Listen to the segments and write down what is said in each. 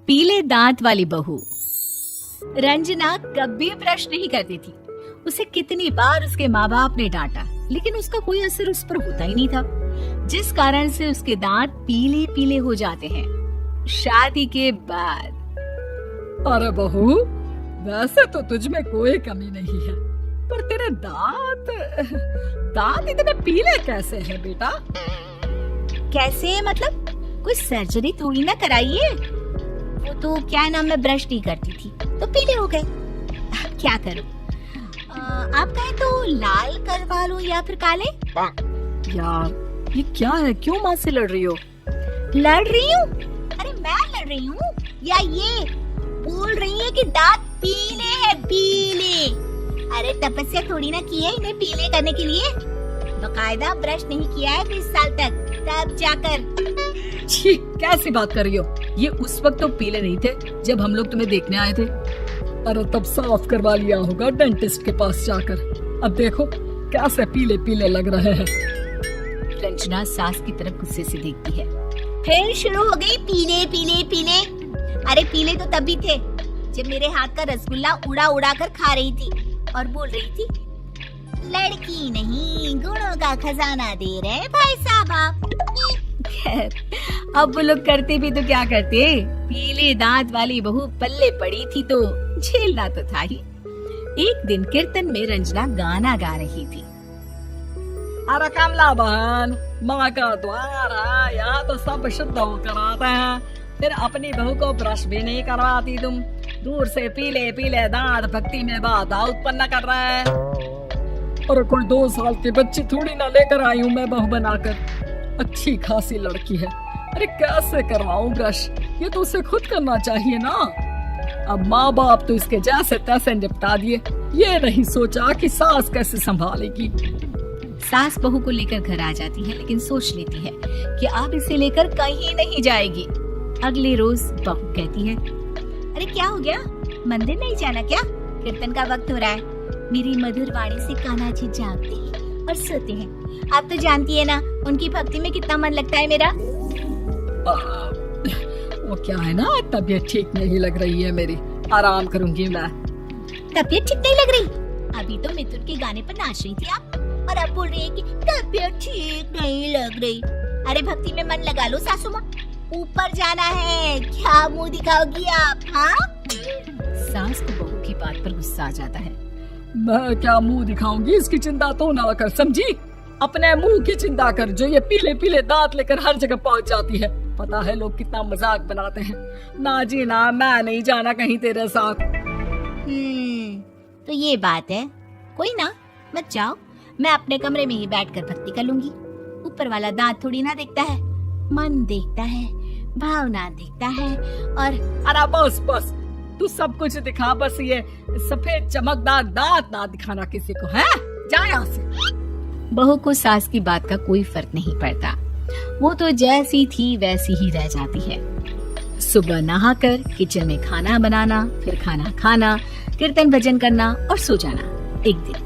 पीले दांत वाली बहू। रंजना कभी ब्रश नहीं करती थी। उसे कितनी बार उसके माँ बाप ने डांटा, लेकिन उसका कोई असर उस पर होता ही नहीं था, जिस कारण से उसके दांत पीले पीले हो जाते हैं। शादी के बाद। अरे बहू, वैसे तो तुझ में कोई कमी नहीं है, पर तेरे दांत इतने पीले कैसे हैं बेटा? कैसे मतलब? कोई सर्जरी थोड़ी ना कराइए। वो तो क्या नाम, मैं ब्रश नहीं करती थी तो पीले हो गए। क्या करूं? आप कहें तो लाल करवा लूं या फिर काले? यार ये क्या है, क्यों माँ से लड़ रही हो? लड़ रही हूँ? अरे मैं लड़ रही हूँ या ये बोल रही है कि दांत पीले हैं, पीले। अरे तपस्या थोड़ी ना की है इन्हें पीले करने के लिए। बकायदा ब्रश नहीं किया है 20 साल तक, तब जाकर। छी, कैसी बात कर रही हो? ये उस वक्त तो पीले नहीं थे जब हम लोग तुम्हें देखने आए थे। अरे तब साफ करवा लिया होगा डेंटिस्ट के पास जाकर। अब देखो कैसे पीले पीले लग रहे हैं। रंजना सास की तरफ गुस्से से देखती है। फिर शुरू हो गई पीले पीले पीले। अरे पीले तो तभी थे जब मेरे हाथ का रसगुल्ला उड़ा उड़ा कर खा रही थी और बोल रही थी, लड़की नहीं गुणों का खजाना दे रहे भाई साहब आप। खैर, अब वो लोग करते भी तो क्या करते, पीले दांत वाली बहू पल्ले पड़ी थी तो झेलना तो था ही। एक दिन कीर्तन में रंजना गाना गा रही थी। अरे कमला बहन, माँ का द्वार है, यहाँ तो सब शुद्ध होकर आते हैं, फिर अपनी बहू को ब्रश भी नहीं करवाती तुम। दूर से पीले पीले दांत भक्ति में बाधा उत्पन्न कर रहे हैं। अरे कोई 2 साल के बच्ची थोड़ी ना लेकर आई हूँ मैं बहू बनाकर। अच्छी खासी लड़की है, अरे कैसे करवाऊं ब्रश? ये तो उसे खुद करना चाहिए ना। अब माँ बाप तो इसके जैसे तैसे निपटा दिए, ये नहीं सोचा कि सास कैसे संभालेगी। सास बहू को लेकर घर आ जाती है, लेकिन सोच लेती है कि अब इसे लेकर कहीं नहीं जाएगी। अगले रोज बहू कहती है, अरे क्या हो गया, मंदिर नहीं जाना क्या? कीर्तन का वक्त हो रहा है। मेरी मधुर वाणी से कान्हा जी जागते हैं और सोते हैं। आप तो जानती है ना उनकी भक्ति में कितना मन लगता है मेरा। वो क्या है ना, तबीयत ठीक नहीं लग रही है मेरी, आराम करूंगी मैं। तबीयत ठीक नहीं लग रही? अभी तो मिथुन के गाने पर नाच रही थी आप, और अब बोल रही है कि तबीयत ठीक नहीं लग रही। अरे भक्ति में मन लगा लो सासू माँ, ऊपर जाना है, क्या मुंह दिखाओगी आप? हाँ? सास को बहू की बात पर गुस्सा आ जाता है। मैं क्या मुंह दिखाऊंगी, इसकी चिंता तो ना कर, समझी? अपने मुंह की चिंता कर, जो ये पीले पीले दांत लेकर हर जगह पहुंच जाती है। पता है लोग कितना मजाक बनाते हैं। ना जी ना, मैं नहीं जाना कहीं तेरे साथ। तो ये बात है, कोई ना, मत जाओ, मैं अपने कमरे में ही बैठकर भक्ति कर लूंगी। ऊपर वाला दांत थोड़ी ना देखता है, मन देखता है, भावना देखता है। और अरे बस बस, तू सब कुछ दिखा, बस ये सफेद चमकदार दांत ना दिखाना किसी को, है? जा यहाँ से। बहू को सास की बात का कोई फर्क नहीं पड़ता, वो तो जैसी थी वैसी ही रह जाती है। सुबह नहाकर किचन में खाना बनाना, फिर खाना खाना, कीर्तन भजन करना और सो जाना। एक दिन,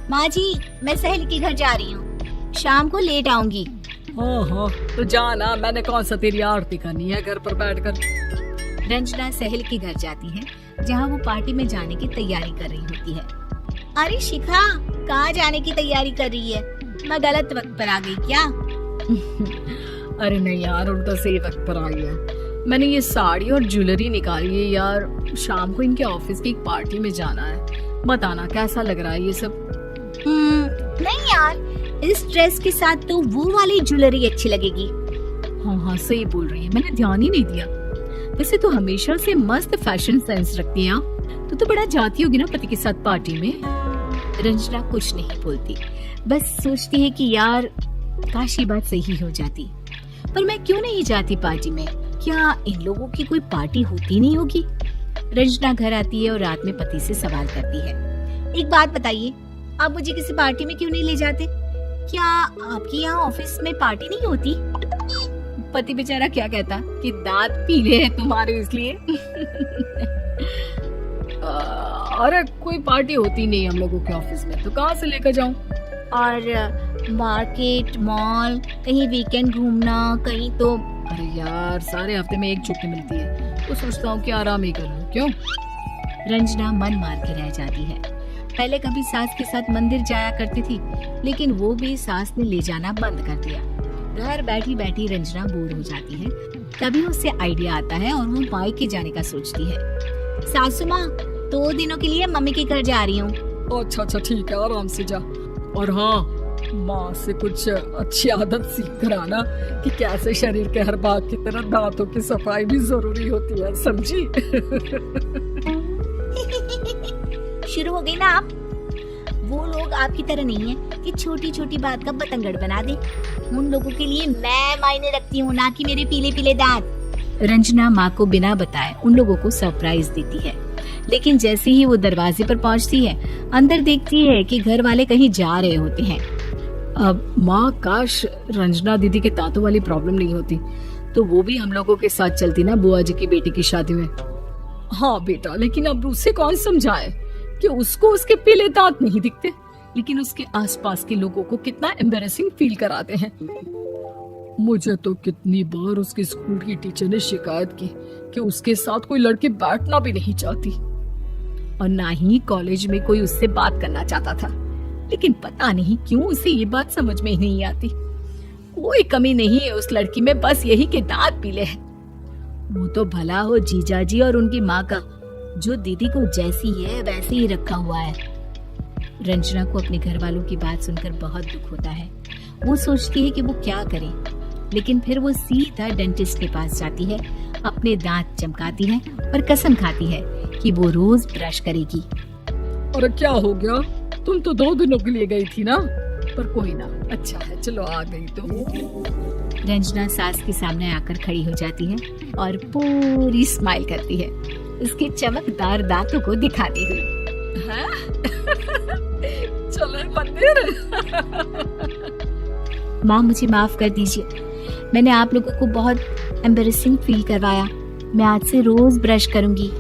माँ जी मैं सहेली के घर जा रही हूँ, शाम को लेट आऊंगी। हाँ, तो जाना, मैंने कौन सा तेरी आरती करनी है घर पर बैठकर। रंजना सहेली के घर जाती है, जहाँ वो पार्टी में जाने की तैयारी कर रही होती है। अरे शिखा, कहाँ जाने की तैयारी कर रही है? मैं गलत वक्त पर आ गई क्या? अरे नहीं यार, उल्टा सही वक्त पर आई है। मैंने ये साड़ी और ज्वेलरी निकाली है यार, शाम को इनके ऑफिस की एक पार्टी में जाना है। बताना कैसा लग रहा है ये सब? नहीं यार, इस ड्रेस के साथ तो वो वाली ज्वेलरी अच्छी लगेगी। हाँ सही बोल रही है, मैंने ध्यान ही नहीं दिया। वैसे तो हमेशा से मस्त फैशन सेंस रखती है। तो बड़ा जाती होगी ना पति के साथ पार्टी में। रंजना कुछ नहीं बोलती, बस सोचती है कि यार काश ये बात सही हो जाती, पर मैं क्यों नहीं जाती पार्टी में? क्या इन लोगों की कोई पार्टी होती नहीं होगी? रंजना घर आती है और रात में पति से सवाल करती है, एक बात बताइए, आप मुझे किसी पार्टी में क्यों नहीं ले जाते? क्या आपके यहाँ ऑफिस में पार्टी नहीं होती? पति बेचारा क्या कहता कि दांत पीले हैं तुम्हारे इसलिए। अरे कोई पार्टी होती नहीं हम लोगों के ऑफिस में, तो कहाँ से लेकर जाऊं? और मार्केट, मॉल, कहीं वीकेंड घूमना, कहीं तो। अरे यार, सारे हफ्ते में एक छुट्टी मिलती है, तो सोचता हूँ कि आराम ही कर लूं। क्यों? रंजना मन मार के रह जाती है। पहले कभी सास के साथ मंदिर जाया करती थी, लेकिन वो भी सास ने ले जाना बंद कर दिया। घर बैठी बैठी रंजना बोर हो जाती है। तभी उसे आइडिया आता है और वो मायके जाने का सोचती है। सासू माँ, 2 दिनों के लिए मम्मी के घर जा रही हूँ। अच्छा अच्छा ठीक है, आराम से जा। और हाँ, माँ से कुछ अच्छी आदत सीख कर आना कि कैसे शरीर के हर भाग की तरह दांतों की सफाई भी जरूरी होती है, समझी? शुरू हो गई ना आप? वो लोग आपकी तरह नहीं है कि छोटी छोटी बात का बतंगड़ बना दे। उन लोगों के लिए मैं मायने रखती हूँ, ना कि मेरे पीले पीले दांत। रंजना माँ को बिना बताए उन लोगों को सरप्राइज देती है, लेकिन जैसे ही वो दरवाजे पर पहुँचती है, अंदर देखती है कि घर वाले कहीं जा रहे होते हैं। अब माँ, काश रंजना दीदी के दांतों वाली प्रॉब्लम नहीं होती तो वो भी हम लोगों के साथ चलती ना बुआ जी की बेटी की शादी में। हाँ बेटा, लेकिन अब उसे कौन समझाए कि उसको उसके पीले दांत नहीं दिखते, लेकिन उसके आसपास के लोगों को कितना एम्बैरेसिंग फील कराते हैं। मुझे तो कितनी बार उसके स्कूल की टीचर ने शिकायत की कि उसके साथ कोई लड़की बैठना भी नहीं चाहती, और ना ही कॉलेज में कोई उससे बात करना चाहता था। लेकिन पता नहीं क्यों उसे ये बात समझ में ही नहीं आती। कोई कमी नहीं है उस लड़की में, बस यही कि दांत पीले हैं। वो तो भला हो जीजा जी और उनकी माँ का, जो दीदी को जैसी है वैसे ही रखा हुआ है। रंजना को अपने घर वालों की बात सुनकर बहुत दुख होता है। वो सोचती है कि वो क्या करे, लेकिन फिर वो सीधा डेंटिस्ट के पास जाती है, अपने दांत चमकाती है और कसम खाती है कि वो रोज ब्रश करेगी। और क्या हो गया, तुम तो 2 दिनों के लिए गई थी ना, पर कोई ना, अच्छा है चलो आ गई तो। रंजना सास के सामने आकर खड़ी हो जाती है और पूरी स्माइल करती है, उसके चमकदार दांतों को दिखाती हुई। चले मंदिर। माँ, मुझे माफ कर दीजिए, मैंने आप लोगों को बहुत एम्बैरेसिंग फील करवाया। मैं आज से रोज ब्रश करूंगी।